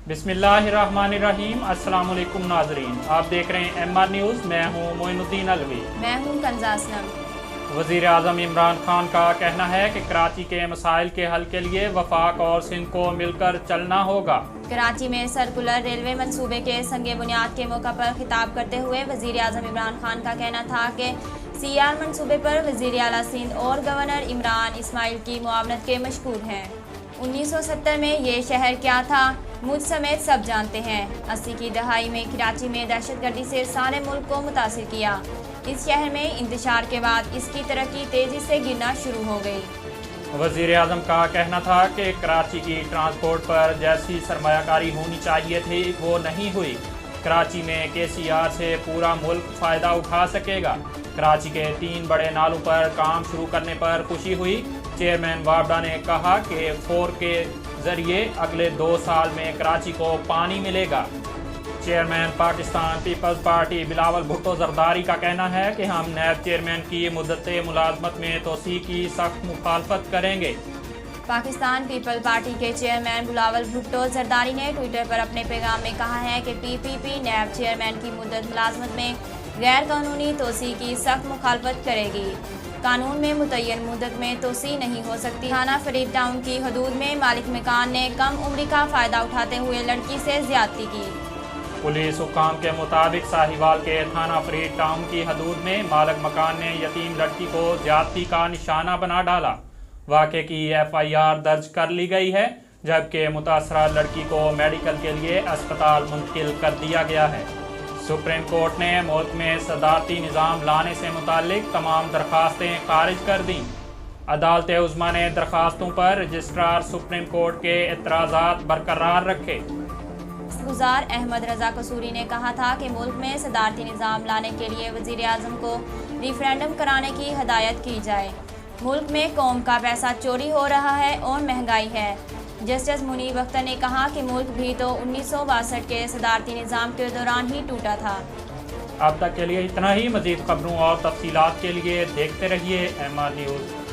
बिस्मिल्लाहिर्रहमानिर्रहीम। अस्सलाम वालेकुम नाजरीन, आप देख रहे हैं MR न्यूज़। मैं हूँ मोइनुद्दीन अलवी। मैं हूँ कंजा असलम। वज़ीर आज़म इमरान खान का कहना है कि कराची के मसाइल के हल के लिए वफाक और सिंध को मिलकर चलना होगा। कराची में सर्कुलर रेलवे मंसूबे के संगे बुनियाद के मौका पर खिताब करते हुए वज़ीर आज़म इमरान खान का कहना था कि CR मंसूबे पर वज़ीर आला सिंध और गवर्नर इमरान इस्माइल की मुआवनत के मशकूर हैं। 1970 में ये शहर क्या था, मुझ समेत सब जानते हैं। 80 की दहाई में कराची में दहशतगर्दी से सारे मुल्क को मुतासिर किया। इस शहर में इंतशार के बाद इसकी तरक्की तेज़ी से गिरना शुरू हो गई। वज़ीर आज़म का कहना था कि कराची की ट्रांसपोर्ट पर जैसी सरमायाकारी होनी चाहिए थी वो नहीं हुई। कराची में KCR से पूरा मुल्क फ़ायदा उठा सकेगा। कराची के 3 बड़े नालों पर काम शुरू करने पर खुशी हुई। चेयरमैन वापडा ने कहा कि 4 के ज़रिए अगले 2 साल में कराची को पानी मिलेगा। चेयरमैन पाकिस्तान पीपल्स पार्टी बिलावल भुट्टो जरदारी का कहना है कि हम नैब चेयरमैन की मुद्दत मुलाजमत में तोसी की सख्त मुखालफत करेंगे। पाकिस्तान पीपल पार्टी के चेयरमैन बिलावल भुट्टो जरदारी ने ट्विटर पर अपने पैगाम में कहा है कि PPP नैब चेयरमैन की मुद्दत मुलाजमत में गैर कानूनी तोसी की सख्त मुखालफत करेगी। कानून में मुतय्यन मुद्दत में तोसी नहीं हो सकती। थाना फरीद टाउन की हदूद में मालिक मकान ने कम उम्री का फ़ायदा उठाते हुए लड़की से ज्यादती की। पुलिस हुक्काम के मुताबिक साहिवाल के थाना फरीद टाउन की हदूद में मालिक मकान ने यतीम लड़की को ज्यादती का निशाना बना डाला। वाक़े की FIR दर्ज कर ली गई है, जबकि मुतासरा लड़की को मेडिकल के लिए अस्पताल मुंतकिल कर दिया गया है। सुप्रीम कोर्ट ने मुल्क में सदारती निज़ाम लाने से मुताल्लिक तमाम दरख्वास्तें खारिज कर दी। अदालत उज़्मा ने दरख्वास्तों पर रजिस्ट्रार सुप्रीम कोर्ट के एतराज़ात बरकरार रखे। गुज़ार अहमद रज़ा कसूरी ने कहा था कि मुल्क में सदारती निज़ाम लाने के लिए वज़ीर आज़म को रिफरेंडम कराने की हदायत की जाए। मुल्क में कौम का पैसा चोरी हो रहा है और महंगाई है। जस्टिस मुनीब अख्तर ने कहा कि मुल्क भी तो 1962 के सदारती निज़ाम के दौरान ही टूटा था। अब तक के लिए इतना ही। मज़ीद खबरों और तफसीलात के लिए देखते रहिए MR न्यूज़।